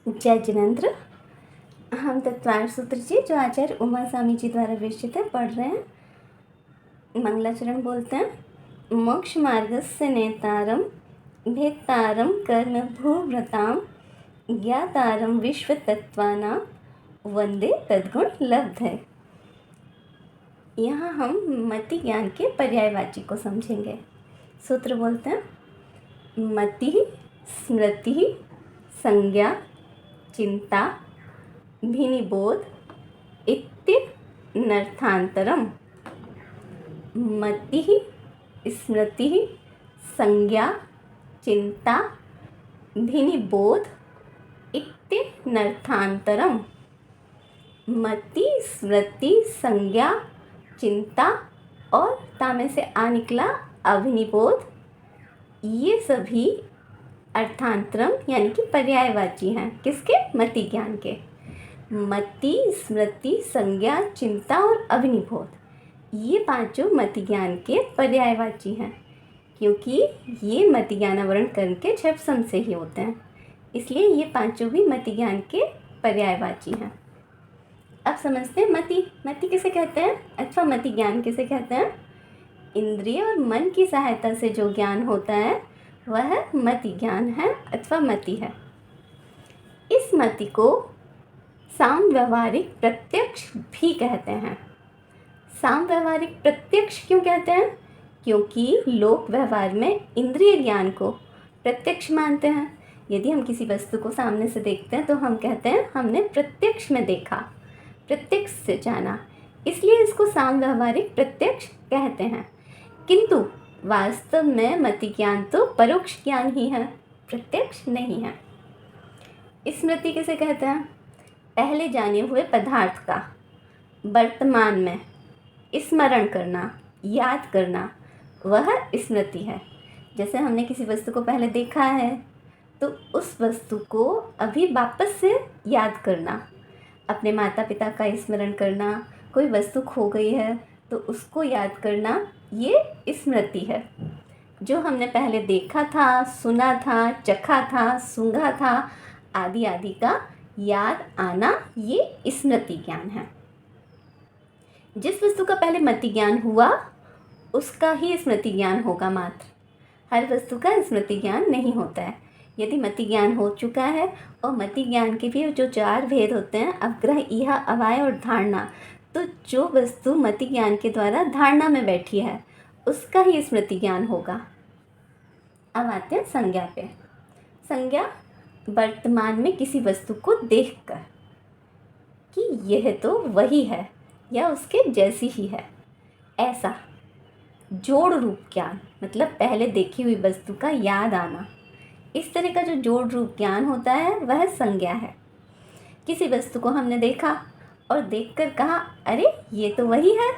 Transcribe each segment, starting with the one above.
जय जिनेंद्र। हम तत्वार सूत्र जी जो आचार्य उमा स्वामी जी द्वारा विरचित है पढ़ रहे हैं। मंगलाचरण बोलते हैं। मोक्ष मार्गस्य नेतारम भेत्तारम कर्म भूव्रताम ज्ञातारम विश्व तत्वानां वंदे तद्गुण लब्धे। यहाँ हम मति ज्ञान के पर्यायवाची को समझेंगे। सूत्र बोलते हैं मति स्मृति संज्ञा चिंता भिनिबोध इत्यनर्थान्तरम्। मति स्मृति संज्ञा चिंता भिनिबोध इत्यनर्थान्तरम्। मति स्मृति संज्ञा चिंता और ता में से आ निकला अभिनिबोध, ये सभी अर्थांतरम यानी कि पर्यायवाची हैं। किसके? मति ज्ञान के। मति स्मृति संज्ञा चिंता और अभिनिबोध, ये पांचों मति ज्ञान के पर्यायवाची हैं, क्योंकि ये मति ज्ञानावरण कर्म के छपसम से ही होते हैं, इसलिए ये पांचों भी मति ज्ञान के पर्यायवाची हैं। अब समझते हैं मति किसे कहते हैं अथवा मति ज्ञान किसे कहते हैं। इंद्रिय और मन की सहायता से जो ज्ञान होता है वह मति ज्ञान है अथवा मति है। इस मति को सामव्यवहारिक प्रत्यक्ष भी कहते हैं। सामव्यवहारिक प्रत्यक्ष क्यों कहते हैं? क्योंकि लोक व्यवहार में इंद्रिय ज्ञान को प्रत्यक्ष मानते हैं। यदि हम किसी वस्तु को सामने से देखते हैं तो हम कहते हैं हमने प्रत्यक्ष में देखा, प्रत्यक्ष से जाना, इसलिए इसको सामव्यवहारिक प्रत्यक्ष कहते हैं। किंतु वास्तव में मति ज्ञान तो परोक्ष ज्ञान ही है, प्रत्यक्ष नहीं है। स्मृति किसे कहते हैं? पहले जाने हुए पदार्थ का वर्तमान में स्मरण करना, याद करना, वह स्मृति है। जैसे हमने किसी वस्तु को पहले देखा है तो उस वस्तु को अभी वापस से याद करना, अपने माता पिता का स्मरण करना, कोई वस्तु खो गई है तो उसको याद करना, ये स्मृति है। जो हमने पहले देखा था, सुना था, चखा था, सूंघा था, आदि आदि का याद आना, ये स्मृति ज्ञान है। जिस वस्तु का पहले मति ज्ञान हुआ उसका ही स्मृति ज्ञान होगा मात्र, हर वस्तु का स्मृति ज्ञान नहीं होता है। यदि मति ज्ञान हो चुका है, और मति ज्ञान के भी जो 4 भेद होते हैं, अपग्रह, इहा, अवाय और धारणा, तो जो वस्तु मति ज्ञान के द्वारा धारणा में बैठी है उसका ही स्मृति ज्ञान होगा। अब आते हैं संज्ञा पे। संज्ञा वर्तमान में किसी वस्तु को देखकर कि यह तो वही है या उसके जैसी ही है, ऐसा जोड़ रूप ज्ञान, मतलब पहले देखी हुई वस्तु का याद आना, इस तरह का जो जोड़ रूप ज्ञान होता है वह संज्ञा है। किसी वस्तु को हमने देखा और देखकर कहा अरे ये तो वही है,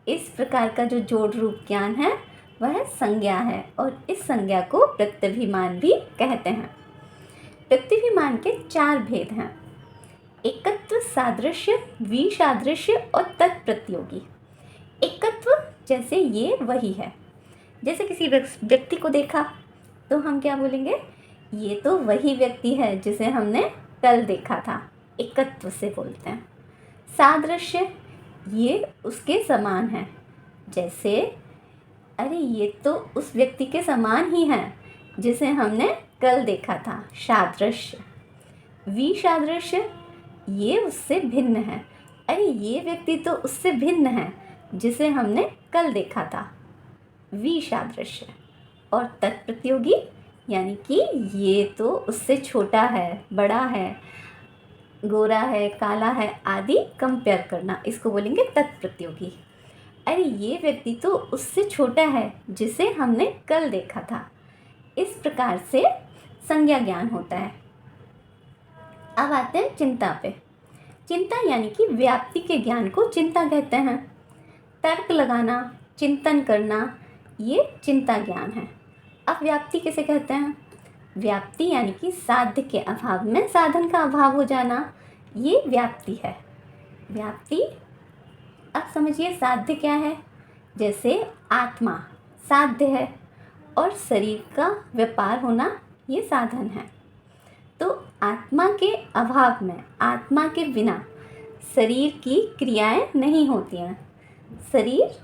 इस प्रकार का जो जोड़ रूप ज्ञान है वह संज्ञा है, और इस संज्ञा को प्रत्यभिमान भी कहते हैं। प्रत्यभिमान के 4 भेद हैं: एकत्व, सादृश्य, विसादृश्य और तत्प्रतियोगी। एकत्व जैसे ये वही है, जैसे किसी व्यक्ति को देखा तो हम क्या बोलेंगे, ये तो वही व्यक्ति है जिसे हमने कल देखा था, एकत्व से बोलते हैं। सादृश्य, ये उसके समान है, जैसे अरे ये तो उस व्यक्ति के समान ही है जिसे हमने कल देखा था, सादृश्य। विसादृश्य, ये उससे भिन्न है, अरे ये व्यक्ति तो उससे भिन्न है जिसे हमने कल देखा था, विसादृश्य। और तत्प्रतियोगी, यानी कि ये तो उससे छोटा है, बड़ा है, गोरा है, काला है, आदि कंपेयर करना, इसको बोलेंगे तत्प्रतियोगी। अरे ये व्यक्ति तो उससे छोटा है जिसे हमने कल देखा था। इस प्रकार से संज्ञा ज्ञान होता है। अब आते हैं चिंता पे। चिंता यानी कि व्याप्ति के ज्ञान को चिंता कहते हैं। तर्क लगाना, चिंतन करना, ये चिंता ज्ञान है। अब व्याप्ति किसे कहते हैं? व्याप्ति यानी कि साध्य के अभाव में साधन का अभाव हो जाना, ये व्याप्ति है। व्याप्ति, अब समझिए साध्य क्या है। जैसे आत्मा साध्य है और शरीर का व्यापार होना ये साधन है। तो आत्मा के अभाव में, आत्मा के बिना शरीर की क्रियाएं नहीं होती हैं। शरीर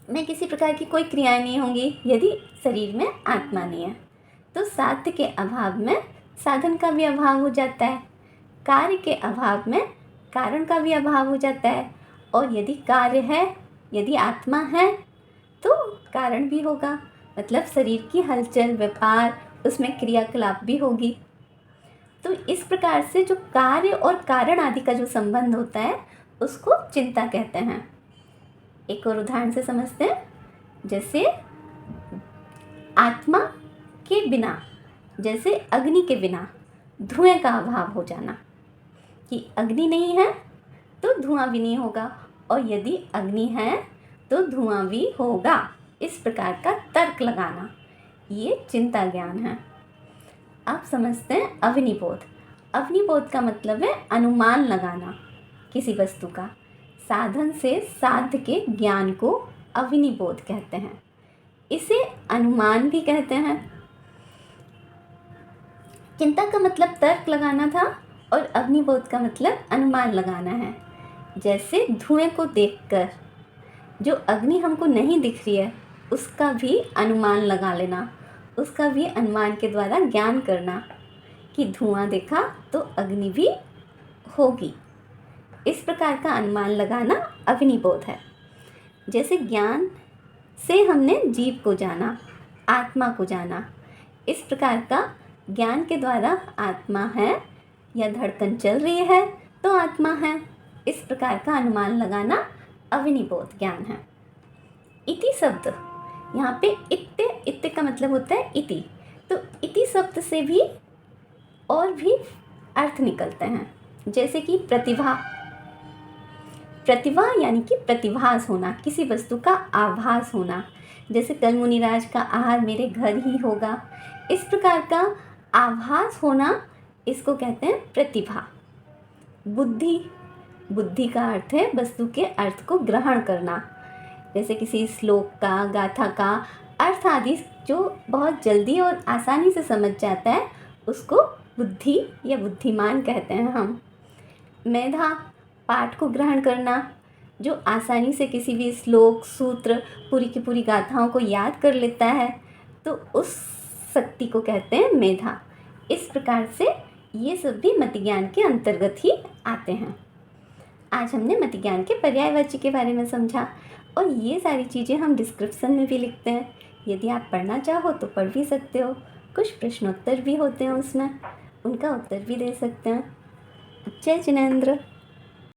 में किसी प्रकार की कोई क्रियाएं नहीं होंगी यदि शरीर में आत्मा नहीं है। तो साध्य के अभाव में साधन का भी अभाव हो जाता है, कार्य के अभाव में कारण का भी अभाव हो जाता है। और यदि कार्य है, यदि आत्मा है, तो कारण भी होगा, मतलब शरीर की हलचल, व्यापार, उसमें क्रियाकलाप भी होगी। तो इस प्रकार से जो कार्य और कारण आदि का जो संबंध होता है उसको चिंता कहते हैं। एक और उदाहरण से समझते हैं। जैसे आत्मा के बिना, जैसे अग्नि के बिना धुएं का अभाव हो जाना, कि अग्नि नहीं है तो धुआं भी नहीं होगा, और यदि अग्नि है तो धुआं भी होगा। इस प्रकार का तर्क लगाना, ये चिंता ज्ञान है। अब समझते हैं अवनिबोध। अवनिबोध का मतलब है अनुमान लगाना किसी वस्तु का। साधन से साध्य के ज्ञान को अवनिबोध कहते हैं। इसे अनुमान भी कहते हैं। चिंता का मतलब तर्क लगाना था और अग्निबोध का मतलब अनुमान लगाना है। जैसे धुएं को देखकर जो अग्नि हमको नहीं दिख रही है उसका भी अनुमान लगा लेना, उसका भी अनुमान के द्वारा ज्ञान करना कि धुआं देखा तो अग्नि भी होगी। इस प्रकार का अनुमान लगाना अग्निबोध है। जैसे ज्ञान से हमने जीव को जाना, आत्मा को जाना। इस प्रकार का ज्ञान के द्वारा आत्मा है या धड़कन चल रही है तो आत्मा है, इस प्रकार का अनुमान लगाना अवनिबोध ज्ञान है। इति शब्द, यहाँ पे इत्ते, इत्ते का मतलब होता है इति। तो इति शब्द से भी और भी अर्थ निकलते हैं। जैसे कि प्रतिभा, प्रतिभा यानी कि प्रतिभास होना, किसी वस्तु का आभास होना। जैसे कल मुनिराज का आहार मेरे घर ही होगा, इस प्रकार का आभास होना, इसको कहते हैं प्रतिभा। बुद्धि, बुद्धि का अर्थ है वस्तु के अर्थ को ग्रहण करना। जैसे किसी श्लोक का, गाथा का अर्थ आदि जो बहुत जल्दी और आसानी से समझ जाता है उसको बुद्धि या बुद्धिमान कहते हैं हम। मेधा, पाठ को ग्रहण करना, जो आसानी से किसी भी श्लोक, सूत्र, पूरी की पूरी गाथाओं को याद कर लेता है, तो उस शक्ति को कहते हैं मेधा। इस प्रकार से ये सब भी मति ज्ञान के अंतर्गत ही आते हैं। आज हमने मति ज्ञान के पर्यायवाची के बारे में समझा, और ये सारी चीज़ें हम डिस्क्रिप्शन में भी लिखते हैं। यदि आप पढ़ना चाहो तो पढ़ भी सकते हो। कुछ प्रश्नोत्तर भी होते हैं उसमें, उनका उत्तर भी दे सकते हैं। जय जिनेंद्र।